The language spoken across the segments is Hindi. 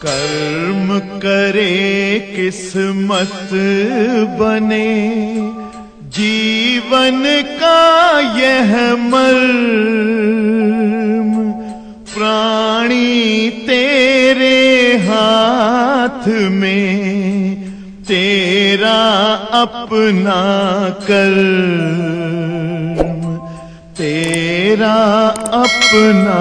कर्म करे किस्मत बने, जीवन का यह मर्म, प्राणी तेरे हाथ में, तेरा अपना कर्म, तेरा अपना।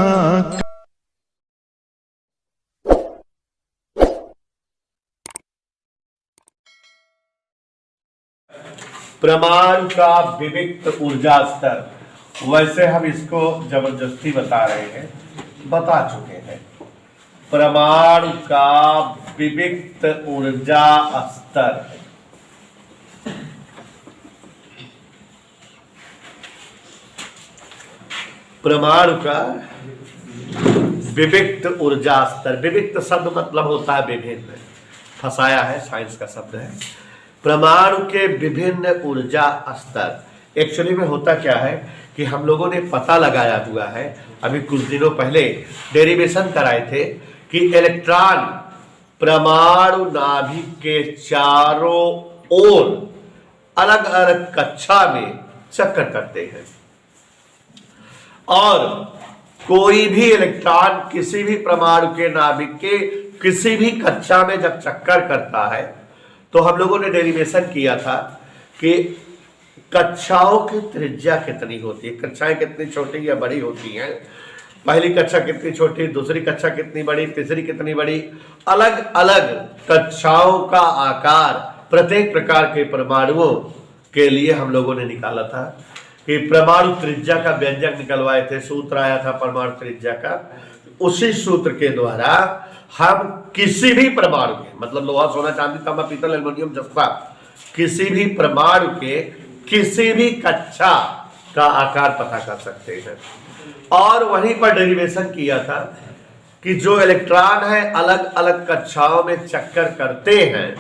परमाणु का विविक्त ऊर्जा स्तर, वैसे हम इसको जबरदस्ती बता रहे हैं, बता चुके हैं। परमाणु का विविक्त ऊर्जा स्तर, परमाणु का विविक्त ऊर्जा स्तर। विविक्त शब्द मतलब होता है विभिन्न, फंसाया है, साइंस का शब्द है। परमाणु के विभिन्न ऊर्जा स्तर। एक्चुअली में होता क्या है कि हम लोगों ने पता लगाया हुआ है, अभी कुछ दिनों पहले डेरिवेशन कराए थे कि इलेक्ट्रॉन परमाणु नाभिक के चारों ओर अलग अलग कक्षा में चक्कर करते हैं, और कोई भी इलेक्ट्रॉन किसी भी परमाणु के नाभिक के किसी भी कक्षा में जब चक्कर करता है तो हम लोगों ने डेरिवेशन किया था कि कक्षाओं की त्रिज्या कितनी होती है, कक्षाएं कितनी छोटी या बड़ी होती हैं, पहली कक्षा कितनी छोटी, दूसरी कक्षा कितनी बड़ी, तीसरी कितनी बड़ी, अलग अलग कक्षाओं का आकार प्रत्येक प्रकार के परमाणुओं के लिए हम लोगों ने निकाला था कि परमाणु त्रिज्या का व्यंजक निकलवाए थे, सूत्र आया था परमाणु त्रिज्या का। उसी सूत्र के द्वारा हम किसी भी परमाणु के, मतलब लोहा, सोना, चांदी, तांबा, पीतल, एल्युमिनियम, जस्ता, किसी भी परमाणु के किसी भी कक्षा का आकार पता कर सकते हैं। और वहीं पर डेरिवेशन किया था कि जो इलेक्ट्रॉन है अलग अलग कक्षाओं में चक्कर करते हैं,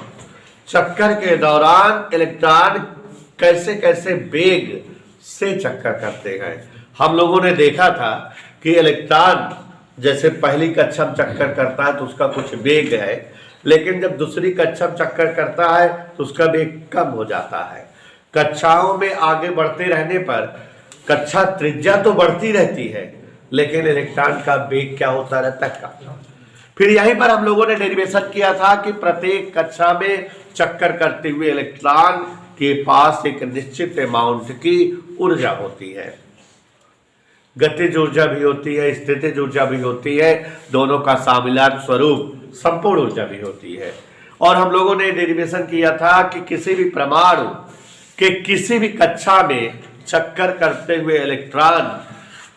चक्कर के दौरान इलेक्ट्रॉन कैसे कैसे वेग से चक्कर करते हैं। हम लोगों ने देखा था कि इलेक्ट्रॉन जैसे पहली कक्षा में चक्कर करता है तो उसका कुछ वेग है, लेकिन जब दूसरी कक्षा में चक्कर करता है तो उसका वेग कम हो जाता है। कक्षाओं में आगे बढ़ते रहने पर कक्षा त्रिज्या तो बढ़ती रहती है, लेकिन इलेक्ट्रॉन का वेग क्या होता रहता है, कम। फिर यहीं पर हम लोगों ने डेरिवेशन किया था कि प्रत्येक कक्षा में चक्कर करते हुए इलेक्ट्रॉन के पास एक निश्चित अमाउंट की ऊर्जा होती है, गतिज ऊर्जा भी होती है, स्थितिज ऊर्जा भी होती है, दोनों का सम्मिलित स्वरूप संपूर्ण ऊर्जा भी होती है। और हम लोगों ने डेरिवेशन किया था कि किसी भी परमाणु के किसी भी कक्षा में चक्कर करते हुए इलेक्ट्रॉन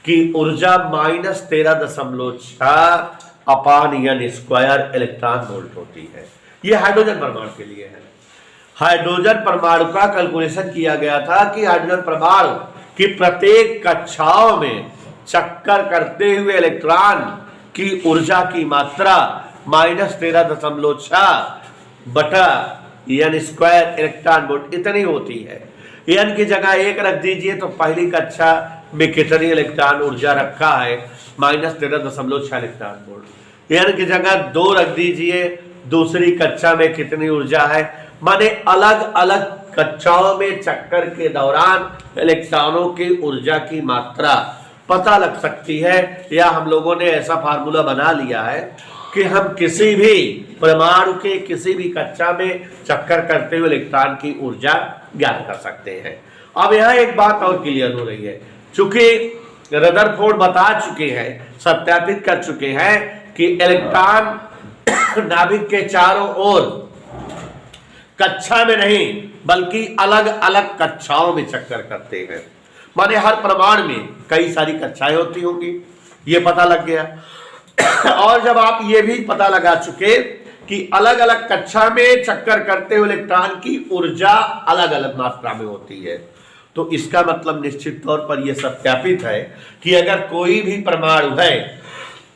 की ऊर्जा -13.6 अपान n स्क्वायर इलेक्ट्रॉन वोल्ट होती है। यह हाइड्रोजन परमाणु के लिए है। हाइड्रोजन परमाणु का कैलकुलेशन किया गया था कि हाइड्रोजन परमाणु की प्रत्येक कक्षाओं में चक्कर करते हुए इलेक्ट्रॉन की ऊर्जा की मात्रा -13.6 बटा n स्क्वायर इलेक्ट्रॉन वोल्ट इतनी होती है। n की जगह 1 रख दीजिए तो पहली कक्षा में कितनी इलेक्ट्रॉन ऊर्जा रखा है, -13.6 इलेक्ट्रॉन वोल्ट। n की जगह 2 रख दीजिए, दूसरी कक्षा में कितनी ऊर्जा है, माने अलग अलग कक्षाओं में चक्कर के दौरान इलेक्ट्रॉनों की ऊर्जा की मात्रा पता लग सकती है। या हम लोगों ने ऐसा फार्मूला बना लिया है कि हम किसी भी परमाणु के किसी भी कक्षा में चक्कर करते हुए इलेक्ट्रॉन की ऊर्जा ज्ञात कर सकते हैं। अब यहाँ एक बात और क्लियर हो रही है, चूंकि रदरफोर्ड बता चुके हैं, सत्यापित कर चुके हैं कि इलेक्ट्रॉन नाभिक के चारों ओर कक्षा में नहीं बल्कि अलग अलग कक्षाओं में चक्कर करते हैं, माने हर परमाणु में कई सारी कक्षाएं होती होंगी, ये पता लग गया। और जब आप ये भी पता लगा चुके कि अलग अलग कक्षा में चक्कर करते हुए इलेक्ट्रॉन की ऊर्जा अलग अलग मात्रा में होती है, तो इसका मतलब निश्चित तौर पर यह सत्यापित है कि अगर कोई भी परमाणु है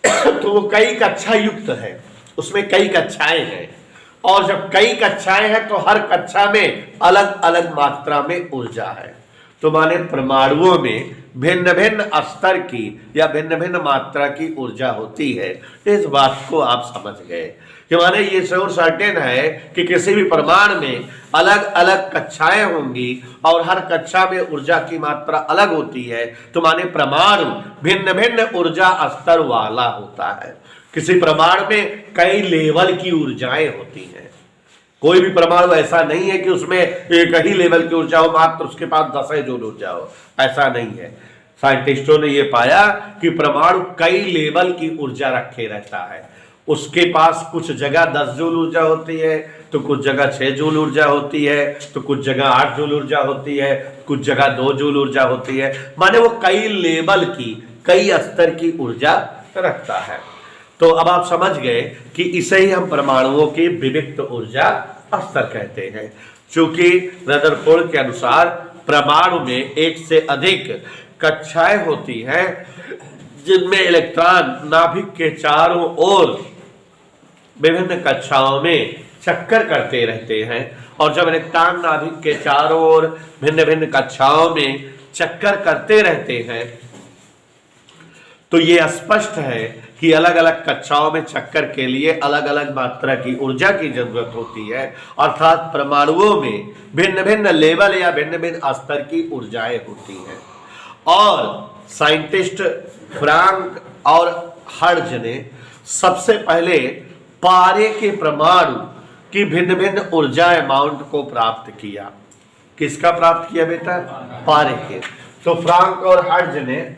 तो वो कई कक्षा युक्त है, उसमें कई कक्षाएं हैं, और जब कई कक्षाएं हैं तो हर कक्षा में अलग अलग मात्रा में ऊर्जा है। तो माने परमाणुओं में भिन्न भिन्न स्तर की या भिन्न भिन्न मात्रा की ऊर्जा होती है। इस बात को आप समझ गए कि माने ये श्योर सर्टेन है कि किसी भी परमाणु में अलग अलग कक्षाएं होंगी और हर कक्षा में ऊर्जा की मात्रा अलग होती है, तो माने परमाणु भिन्न भिन्न ऊर्जा स्तर वाला होता है। किसी परमाणु में कई लेवल की ऊर्जाएं होती हैं। कोई भी परमाणु ऐसा नहीं है कि उसमें एक ही लेवल की ऊर्जा हो, मात्र उसके पास 10 जूल ऊर्जा हो, ऐसा नहीं है। साइंटिस्टों ने यह पाया कि परमाणु कई लेवल की ऊर्जा रखे रहता है। उसके पास कुछ जगह 10 जूल ऊर्जा होती है, तो कुछ जगह 6 जूल ऊर्जा होती है, तो कुछ जगह 8 जूल ऊर्जा होती है, कुछ जगह 2 जूल ऊर्जा होती है। माने वो कई लेवल की, कई स्तर की ऊर्जा रखता है। तो अब आप समझ गए कि इसे ही हम परमाणुओं की विविक्त ऊर्जा स्तर कहते हैं। चूंकि रदरफोर्ड के अनुसार परमाणु में एक से अधिक कक्षाएं होती हैं जिनमें इलेक्ट्रॉन नाभिक के चारों ओर विभिन्न कक्षाओं में चक्कर करते रहते हैं। और जब इलेक्ट्रॉन नाभिक के चारों ओर भिन्न भिन्न कक्षाओं में चक्कर करते रहते हैं तो ये स्पष्ट है कि अलग अलग कक्षाओं में चक्कर के लिए अलग अलग मात्रा की ऊर्जा की जरूरत होती है। अर्थात परमाणुओं में भिन्न भिन्न लेवल या भिन्न भिन्न स्तर की ऊर्जाएं होती हैं। और साइंटिस्ट फ्रैंक और हर्ट्ज ने सबसे पहले पारे के परमाणु की भिन्न भिन्न ऊर्जा अमाउंट को प्राप्त किया। किसका प्राप्त किया बेटा? पारे के। तो फ्रैंक और हर्ट्ज ने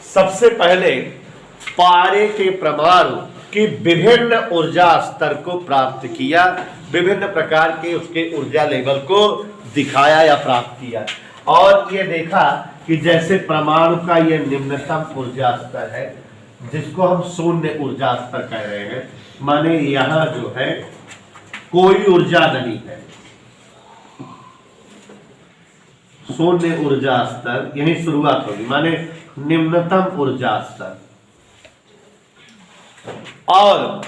सबसे पहले पारे के परमाणु की विभिन्न ऊर्जा स्तर को प्राप्त किया, विभिन्न प्रकार के उसके ऊर्जा लेवल को दिखाया या प्राप्त किया। और ये देखा कि जैसे परमाणु का ये निम्नतम ऊर्जा स्तर है जिसको हम शून्य ऊर्जा स्तर कह रहे हैं, माने यहां जो है कोई ऊर्जा नहीं है, शून्य ऊर्जा स्तर यही शुरुआत होगी, माने निम्नतम ऊर्जा स्तर। और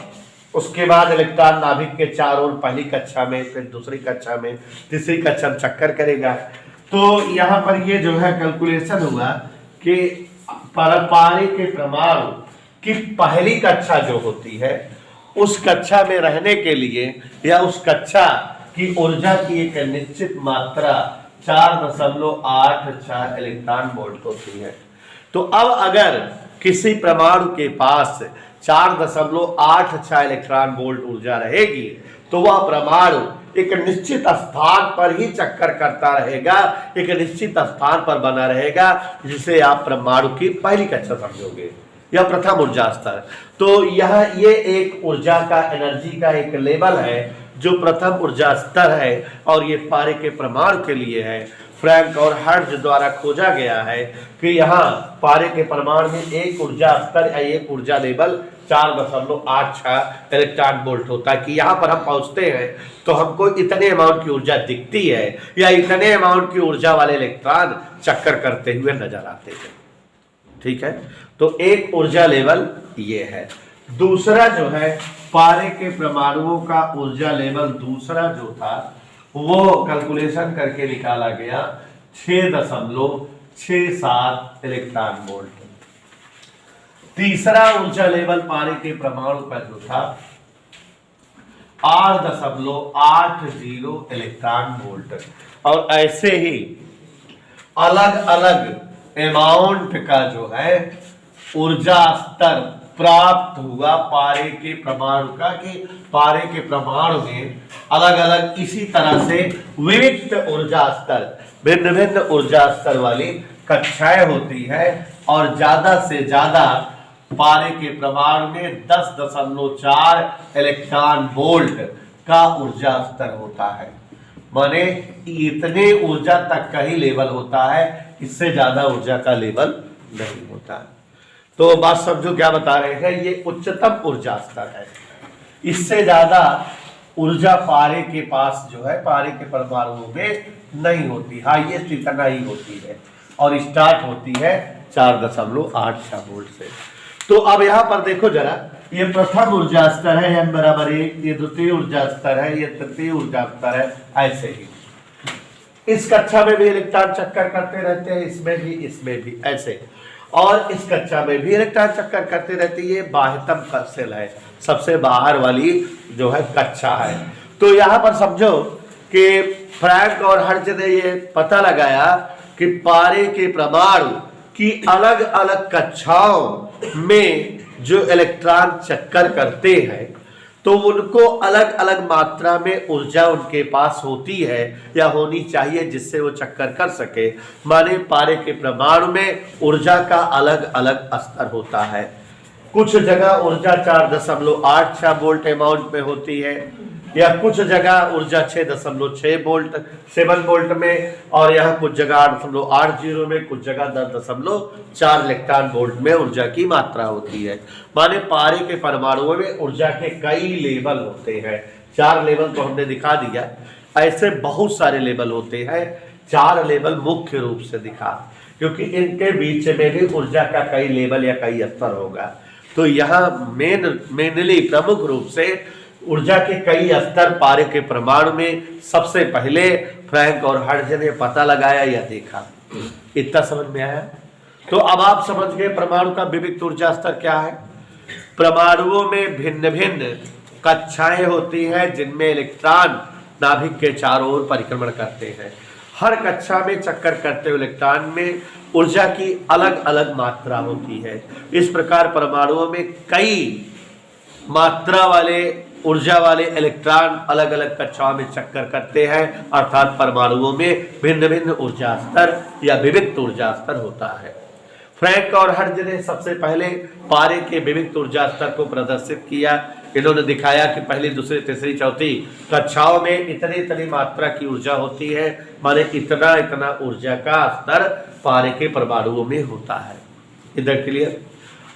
उसके बाद इलेक्ट्रॉन नाभिक के चारों ओर पहली कक्षा में, फिर दूसरी कक्षा में, तीसरी कक्षा में चक्कर करेगा। तो यहाँ पर ये जो है कैलकुलेशन हुआ कि पारे के परमाणु की पहली कक्षा जो होती है उस कक्षा में रहने के लिए या उस कक्षा की ऊर्जा की एक निश्चित मात्रा 4.86 इलेक्ट्रॉन वोल्ट होती है। तो अब अगर किसी परमाणु के पास 4.86 इलेक्ट्रॉन वोल्ट ऊर्जा रहेगी तो वह परमाणु एक निश्चित स्थान पर ही चक्कर करता रहेगा, एक निश्चित स्थान पर बना रहेगा, जिसे आप परमाणु की पहली कक्षा समझोगे या प्रथम ऊर्जा स्तर। तो ये एक ऊर्जा का, एनर्जी का एक लेवल है जो प्रथम ऊर्जा स्तर है और ये पारे के परमाणु के लिए है। फ्रैंक और हर्ट्ज द्वारा खोजा गया है कि यहाँ पारे के परमाणु में एक ऊर्जा स्तर या एक ऊर्जा लेवल 4.86 इलेक्ट्रॉन वोल्ट होता है कि यहाँ पर हम पहुंचते हैं तो हमको इतने अमाउंट की ऊर्जा दिखती है या इतने अमाउंट की ऊर्जा वाले इलेक्ट्रॉन चक्कर करते हुए नजर आते हैं। ठीक है, तो एक ऊर्जा लेवल ये है। दूसरा जो है पारे के परमाणुओं का ऊर्जा लेवल दूसरा जो था वो कैलकुलेशन करके निकाला गया 6.67 इलेक्ट्रॉन वोल्ट। तीसरा ऊर्जा लेवल पारे के परमाणु का जो था 8.80 इलेक्ट्रॉन वोल्ट। और ऐसे ही अलग अलग अमाउंट का जो है ऊर्जा स्तर प्राप्त हुआ पारे के परमाणु का, कि पारे के परमाणु में अलग अलग इसी तरह से विविध ऊर्जा स्तर, भिन्न भिन्न ऊर्जा स्तर वाली कक्षाएं होती है। और ज्यादा से ज्यादा पारे के परमाणु में 10.4 इलेक्ट्रॉन वोल्ट का ऊर्जा स्तर होता है, माने इतने ऊर्जा तक का ही लेवल होता है, इससे ज्यादा ऊर्जा का लेवल नहीं होता। तो बात समझो क्या बता रहे हैं, ये उच्चतम ऊर्जा स्तर है। इससे ज्यादा ऊर्जा पारे के पास जो है, पारे के परमाणुओं में नहीं होती, हाईएस्ट इतना ही होती है और स्टार्ट होती है 4.86 वोल्ट से। तो अब यहां पर देखो जरा, ये प्रथम ऊर्जा स्तर है n बराबर 1, ये द्वितीय ऊर्जा स्तर है, ये तृतीय ऊर्जा स्तर है, ऐसे ही इस कक्षा में भी इलेक्ट्रॉन चक्कर करते रहते हैं, इसमें भी ऐसे, और इस कक्षा में भी इलेक्ट्रॉन चक्कर करते रहते हैं। ये बाह्यतम सेल है, सबसे बाहर वाली जो है कक्षा है। तो यहाँ पर समझो कि फ्रैंक और हर्ट्ज ने ये पता लगाया कि पारे के परमाणु की अलग अलग कक्षाओं में जो इलेक्ट्रॉन चक्कर करते हैं तो उनको अलग अलग मात्रा में ऊर्जा उनके पास होती है या होनी चाहिए जिससे वो चक्कर कर सके। माने पारे के परमाणु में ऊर्जा का अलग अलग स्तर होता है। कुछ जगह ऊर्जा 4.86 वोल्ट अमाउंट में होती है, या कुछ जगह ऊर्जा 6.6 वोल्ट 7 वोल्ट में, और यहाँ कुछ जगह 8.80 में, कुछ जगह 10.4 इलेक्ट्रॉन वोल्ट में ऊर्जा की मात्रा होती है। माने पारे के परमाणुओं में ऊर्जा के कई लेवल होते हैं। 4 लेवल तो हमने दिखा दिया, ऐसे बहुत सारे लेवल होते हैं। 4 लेवल मुख्य रूप से दिखा, क्योंकि इनके बीच में भी ऊर्जा का कई लेवल या कई स्तर होगा। तो यहाँ मेनली प्रमुख रूप से ऊर्जा के कई स्तर पारे के परमाणु में सबसे पहले फ्रैंक और हर्ट्ज ने पता लगाया या देखा। इतना समझ में आया? तो अब आप समझ गए परमाणु का विविक्त ऊर्जा स्तर क्या है। परमाणुओं में भिन्न भिन्न कक्षाएं होती हैं जिनमें इलेक्ट्रॉन नाभिक के चारों ओर परिक्रमण करते हैं। हर कक्षा में चक्कर करते हुए इलेक्ट्रॉन में ऊर्जा की अलग अलग मात्रा होती है। इस प्रकार परमाणुओं में कई मात्रा वाले ऊर्जा वाले इलेक्ट्रॉन अलग अलग कक्षाओं में चक्कर करते हैं, अर्थात परमाणुओं में भिन्न भिन्न ऊर्जा स्तर या विविक्त ऊर्जा स्तर होता है। फ्रैंक और हर्ट्ज ने सबसे पहले पारे के विविक्त ऊर्जा स्तर को प्रदर्शित किया। इन्होंने दिखाया कि पहली, दूसरी, तीसरी, चौथी कक्षाओं में इतनी मात्रा की ऊर्जा होती है, माने इतना ऊर्जा का स्तर पारे के परमाणुओं में होता है। इधर क्लियर?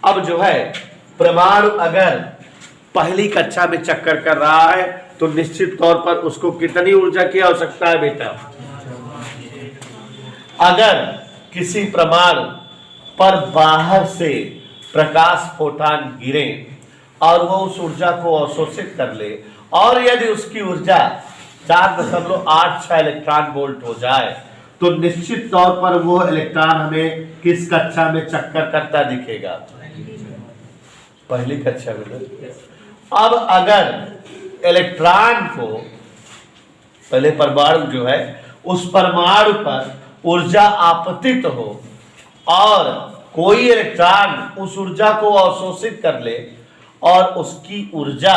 अब जो है परमाणु अगर पहली कक्षा में चक्कर कर रहा है तो निश्चित तौर पर उसको कितनी ऊर्जा की आवश्यकता है बेटा? अगर किसी परमाणु पर बाहर से प्रकाश फोटान गिरे और वो उस ऊर्जा को अवशोषित कर ले, और यदि उसकी ऊर्जा 4.86 इलेक्ट्रॉन वोल्ट हो जाए तो निश्चित तौर पर वो इलेक्ट्रॉन हमें किस कक्षा में चक्कर करता दिखेगा? पहली कक्षा में। अब अगर इलेक्ट्रॉन को पहले परमाणु जो है उस परमाणु पर ऊर्जा आपतित हो और कोई इलेक्ट्रॉन उस ऊर्जा को अवशोषित कर ले और उसकी ऊर्जा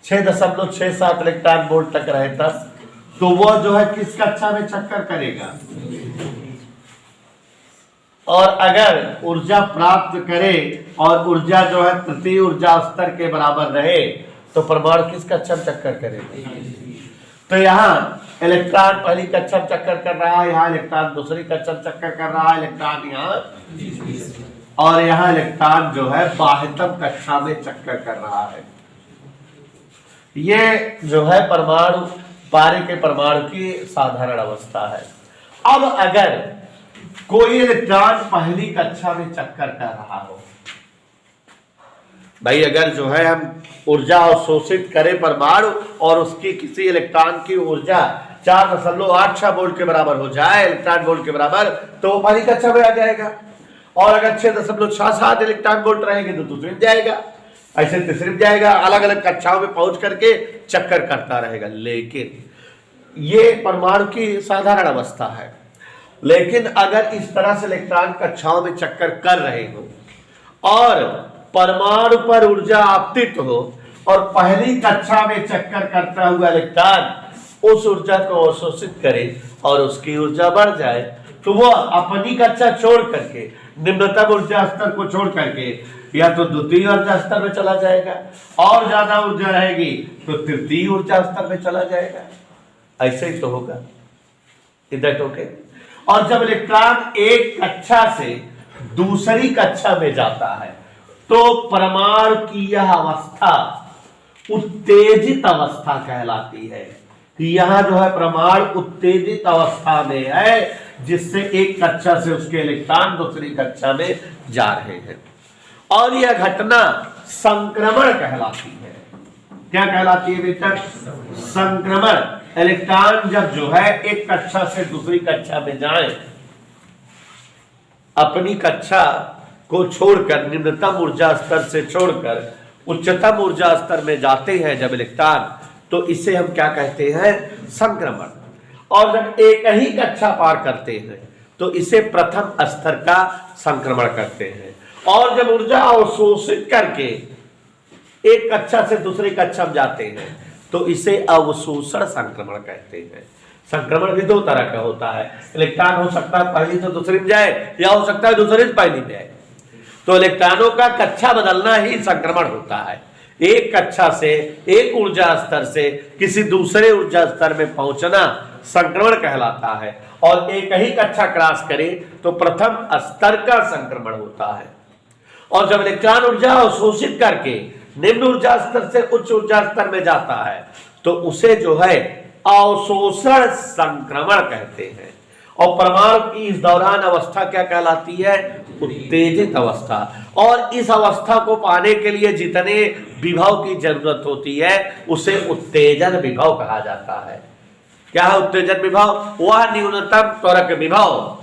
6.67 इलेक्ट्रॉन वोल्ट तक रहे तब, तो वो जो है किस कक्षा में चक्कर करेगा? और अगर ऊर्जा प्राप्त करे और ऊर्जा जो है तृतीय ऊर्जा स्तर के बराबर रहे तो परमाणु किस कक्षा में चक्कर करेगा? तो यहाँ इलेक्ट्रॉन पहली कक्षा में चक्कर कर रहा है, यहाँ इलेक्ट्रॉन दूसरी कक्षा में चक्कर कर रहा है, इलेक्ट्रॉन यहाँ, और यहाँ इलेक्ट्रॉन जो है बाह्यतम कक्षा में चक्कर कर रहा है। ये जो है परमाणु पारे के परमाणु की साधारण अवस्था है। अब अगर कोई इलेक्ट्रॉन पहली कक्षा में चक्कर कर रहा हो, भाई अगर जो है हम ऊर्जा अवशोषित करें परमाणु और उसकी किसी इलेक्ट्रॉन की ऊर्जा 4.86 वोल्ट के बराबर हो जाए, इलेक्ट्रॉन वोल्ट के बराबर, तो वो पहली कक्षा में आ जाएगा। और अगर 6.67 इलेक्ट्रॉन वोल्ट रहेंगे तो दूसरी में जाएगा, ऐसे तीसरी में जाएगा, अलग अलग कक्षाओं में पहुंच करके चक्कर करता रहेगा। लेकिन ये परमाणु की साधारण अवस्था है। लेकिन अगर इस तरह से इलेक्ट्रॉन कक्षाओं में चक्कर कर रहे हो और परमाणु पर ऊर्जा आपतित हो और पहली कक्षा में चक्कर करता हुआ इलेक्ट्रॉन उस ऊर्जा को अवशोषित करे और उसकी ऊर्जा बढ़ जाए, तो वो अपनी कक्षा छोड़ करके, निम्नतम ऊर्जा स्तर को छोड़ करके या तो द्वितीय ऊर्जा स्तर में चला जाएगा, और ज्यादा ऊर्जा रहेगी तो तृतीय ऊर्जा स्तर में चला जाएगा। ऐसे ही तो होगा। इधर ओके। और जब इलेक्ट्रॉन एक कक्षा से दूसरी कक्षा में जाता है तो परमाणु की यह अवस्था उत्तेजित अवस्था कहलाती है। यहां जो है परमाणु उत्तेजित अवस्था में है, जिससे एक कक्षा से उसके इलेक्ट्रॉन दूसरी कक्षा में जा रहे हैं। और यह घटना संक्रमण कहलाती है। क्या कहलाती है बेटा? संक्रमण। इलेक्ट्रॉन जब जो है एक कक्षा से दूसरी कक्षा में जाए, अपनी कक्षा को छोड़कर, निम्नतम ऊर्जा स्तर से छोड़कर उच्चतम ऊर्जा स्तर में जाते हैं जब इलेक्ट्रॉन, तो इसे हम क्या कहते हैं? संक्रमण। और जब एक ही कक्षा पार करते हैं तो इसे प्रथम स्तर का संक्रमण कहते हैं। और जब ऊर्जा अवशोषित करके एक कक्षा से दूसरी कक्षा में जाते हैं तो इसे अवशोषण संक्रमण कहते हैं। संक्रमण भी दो तरह का होता है। इलेक्ट्रॉन हो सकता है पहली से दूसरी में जाए, या हो सकता है दूसरी से पहली में जाए। तो इलेक्ट्रॉनों का कक्षा बदलना ही संक्रमण होता है। एक कक्षा से, एक ऊर्जा स्तर से किसी दूसरे ऊर्जा स्तर में पहुंचना संक्रमण कहलाता है। और एक ही कक्षा क्रॉस करे तो प्रथम स्तर का संक्रमण होता है। और जब इलेक्ट्रॉन ऊर्जा अवशोषित करके निम्न ऊर्जा स्तर से उच्च ऊर्जा स्तर में जाता है तो उसे जो है अवशोषण संक्रमण कहते हैं। और परमाणु की इस दौरान अवस्था क्या कहलाती है? उत्तेजित अवस्था। और इस अवस्था को पाने के लिए जितने विभव की जरूरत होती है उसे उत्तेजन विभव कहा जाता है। क्या है उत्तेजन विभव? वह न्यूनतम त्वरक विभव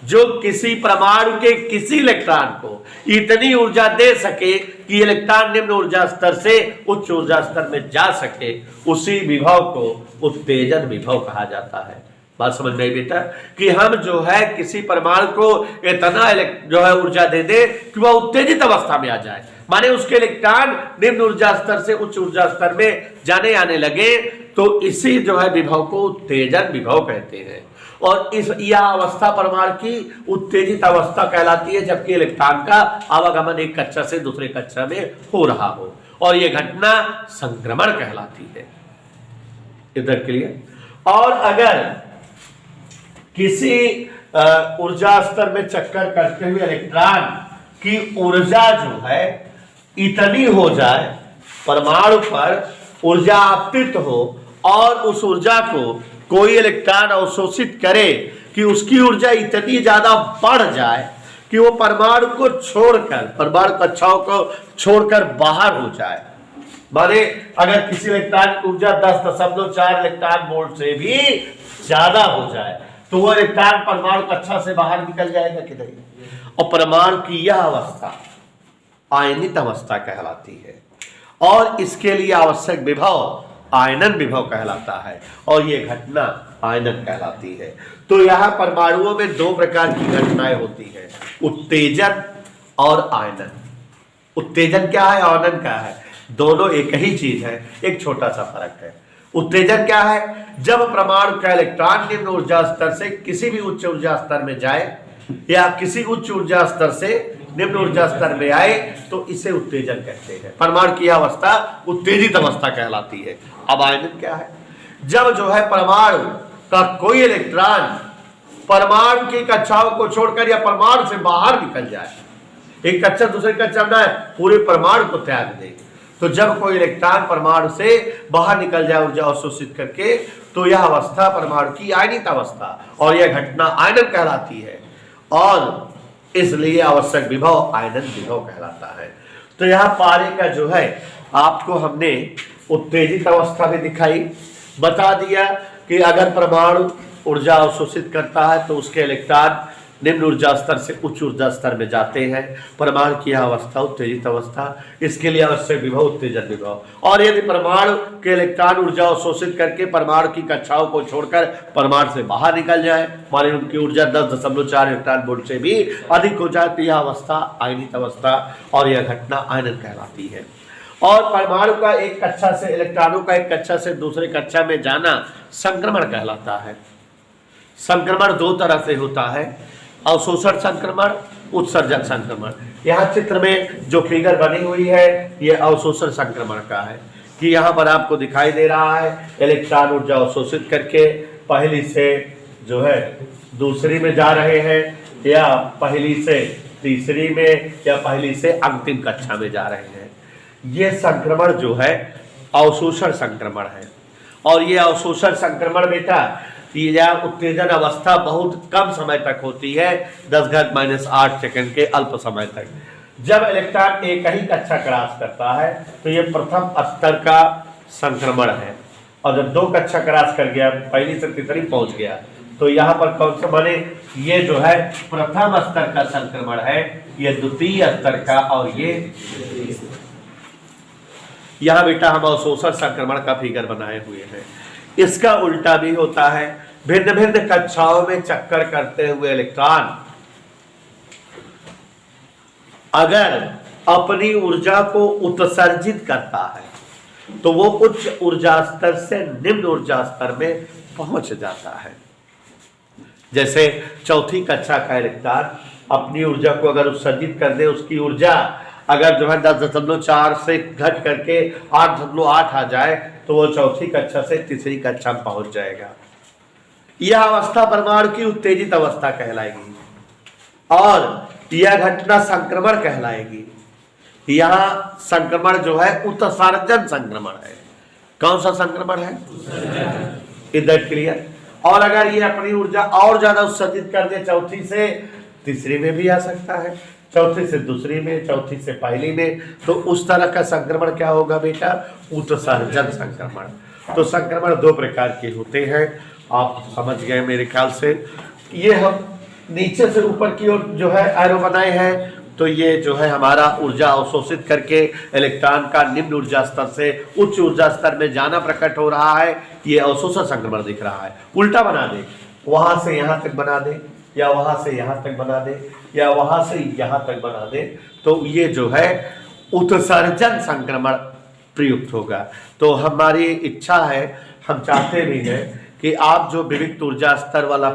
जो किसी परमाणु के किसी इलेक्ट्रॉन को इतनी ऊर्जा दे सके कि इलेक्ट्रॉन निम्न ऊर्जा स्तर से उच्च ऊर्जा स्तर में जा सके, उसी विभव को उत्तेजन विभव कहा जाता है। बात समझ में आई बेटा? कि हम जो है किसी परमाणु को इतना जो है ऊर्जा दे दे कि वह उत्तेजित अवस्था में आ जाए, माने उसके इलेक्ट्रॉन निम्न ऊर्जा स्तर से उच्च ऊर्जा स्तर में जाने आने लगे, तो इसी जो है विभव को उत्तेजन विभव कहते हैं। और इस यह अवस्था परमाणु की उत्तेजित अवस्था कहलाती है जबकि इलेक्ट्रॉन का आवागमन एक कक्षा से दूसरे कक्षा में हो रहा हो, और यह घटना संक्रमण कहलाती है। इधर के लिए। और अगर किसी ऊर्जा स्तर में चक्कर करते हुए इलेक्ट्रॉन की ऊर्जा जो है इतनी हो जाए, परमाणु पर ऊर्जा आपतित हो और उस ऊर्जा को कोई इलेक्ट्रॉन अवशोषित करे कि उसकी ऊर्जा इतनी ज्यादा बढ़ जाए कि वो परमाणु को छोड़कर, परमाणु कक्षाओं को छोड़कर बाहर हो जाए। माने अगर किसी इलेक्ट्रॉन की ऊर्जा 10.4 इलेक्ट्रॉन वोल्ट से भी ज्यादा हो जाए तो वो इलेक्ट्रॉन परमाणु कक्षा से बाहर निकल जाएगा कि नहीं? और परमाणु की यह अवस्था आयनित अवस्था कहलाती है, और इसके लिए आवश्यक विभव आयनन विभव कहलाता है, और यह घटना आयनन कहलाती है। तो यहां परमाणुओं में दो प्रकार की घटनाएं होती है, उत्तेजन और आयनन। उत्तेजन क्या है, आयनन क्या है? दोनों एक ही चीज है, एक छोटा सा फर्क है। उत्तेजन क्या है? जब परमाणु का इलेक्ट्रॉन निम्न ऊर्जा स्तर से किसी भी उच्च ऊर्जा स्तर में जाए या किसी उच्च ऊर्जा स्तर से निम्न ऊर्जा स्तर में आए तो इसे उत्तेजन कहते हैं। परमाणु की अवस्था उत्तेजित अवस्था कहलाती है। अब आयनन क्या है? जब जो है परमाणु का कोई इलेक्ट्रॉन परमाणु की कक्षाओं को छोड़कर या परमाणु से बाहर निकल जाए, एक कक्षा दूसरे कक्षा में आए, पूरे परमाणु को त्याग दे, तो जब कोई इलेक्ट्रॉन परमाणु से बाहर निकल जाए ऊर्जा अवशोषित करके, तो यह अवस्था परमाणु की आयनित अवस्था और यह घटना आयनन कहलाती है, और इसलिए आवश्यक विभव आयनन विभव कहलाता है। तो यहाँ पारे का जो है आपको हमने उत्तेजित अवस्था भी दिखाई, बता दिया कि अगर परमाणु ऊर्जा अवशोषित करता है तो उसके इलेक्ट्रॉन निम्न ऊर्जा स्तर से उच्च ऊर्जा स्तर में जाते हैं, परमाणु की अवस्था उत्तेजित अवस्था, इसके लिए आवश्यक विभव उत्तेजन विभव। और यदि परमाणु के इलेक्ट्रॉन ऊर्जा अवशोषित करके परमाणु की कक्षाओं को छोड़कर परमाणु से बाहर निकल जाए, माने उनकी ऊर्जा 10.4 इलेक्ट्रॉन वोल्ट से भी अधिक हो जाए, तो यह अवस्था आयनित अवस्था और यह घटना आयनन कहलाती है। और परमाणु का एक कक्षा से, इलेक्ट्रॉनों का एक कक्षा से दूसरे कक्षा में जाना संक्रमण कहलाता है। संक्रमण दो तरह से होता है, अवशोषण संक्रमण, उत्सर्जन संक्रमण। यहाँ चित्र में जो फिगर बनी हुई है यह अवशोषण संक्रमण का है, कि यहाँ पर आपको दिखाई दे रहा है इलेक्ट्रॉन ऊर्जा अवशोषित करके पहली से जो है दूसरी में जा रहे हैं, या पहली से तीसरी में, या पहली से अंतिम कक्षा में जा रहे हैं। ये संक्रमण जो है अवशोषण संक्रमण है। और ये अवशोषण संक्रमण बेटा यह उत्तेजन अवस्था बहुत कम समय तक होती है, 10⁻⁸ सेकंड के अल्प समय तक। जब इलेक्ट्रॉन एक ही कक्षा क्रॉस करता है तो ये प्रथम स्तर का संक्रमण है, और जब 2 कक्षा क्रॉस कर गया, पहली से तीसरी पहुंच गया, तो यहाँ पर कौन सा बने, ये जो है प्रथम स्तर का संक्रमण है, ये द्वितीय स्तर का, और ये यहाँ बेटा हम अवशोषण संक्रमण का फिगर बनाए हुए हैं। इसका उल्टा भी होता है, भिन्न भिन्न कक्षाओं में चक्कर करते हुए इलेक्ट्रॉन अगर अपनी ऊर्जा को उत्सर्जित करता है तो वो उच्च ऊर्जा स्तर से निम्न ऊर्जा स्तर में पहुंच जाता है। जैसे चौथी कक्षा का इलेक्ट्रॉन अपनी ऊर्जा को अगर उत्सर्जित कर दे, उसकी ऊर्जा अगर जो है 10.4 से घट करके 8.8 आ जाए, तो वो चौथी कक्षा से तीसरी कक्षा में पहुंच जाएगा। यह अवस्था परमाणु की उत्तेजित अवस्था कहलाएगी, और यह घटना संक्रमण कहलाएगी। यहां संक्रमण जो है उत्सर्जन संक्रमण है। कौन सा संक्रमण है? Is that clear? और अगर ये अपनी ऊर्जा और ज्यादा उत्सर्जित कर दे, चौथी से तीसरी में भी आ सकता है, चौथी से दूसरी में, चौथी से पहली में, तो उस तरह का संक्रमण क्या होगा बेटा? उत्सर्जन संक्रमण। तो संक्रमण 2 प्रकार के होते हैं, आप समझ गए मेरे ख्याल से। ये हम नीचे से ऊपर की ओर जो है एरो बनाए हैं, तो ये जो है हमारा ऊर्जा अवशोषित करके इलेक्ट्रॉन का निम्न ऊर्जा स्तर से उच्च ऊर्जा स्तर में जाना प्रकट हो रहा है, ये अवशोषण संक्रमण दिख रहा है। उल्टा बना दे, वहां से यहां तक बना दे, या वहां से यहां तक बना दे, या वहां से यहां तक बना दे, तो ये जो है उत्सर्जन संक्रमण प्रयुक्त होगा। तो हमारी इच्छा है, हम चाहते भी हैं कि आप जो विविध ऊर्जा स्तर वाला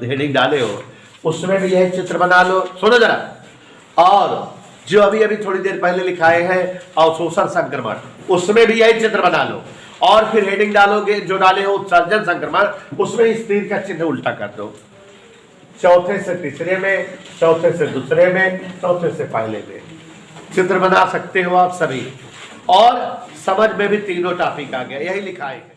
हेडिंग डाले हो उसमें भी यह चित्र बना लो। सुनो जरा, और जो अभी अभी थोड़ी देर पहले लिखाए हैं अवशोषण संक्रमण, उसमें भी यही चित्र बना लो, और फिर हेडिंग डालोगे जो डाले हो उत्सर्जन संक्रमण, उसमें इस तीर का चिन्ह उल्टा कर दो। चौथे से तीसरे में, चौथे से दूसरे में, चौथे से पहले में चित्र बना सकते हो आप सभी। और समझ में भी तीनों टॉपिक आ गया, यही लिखा है।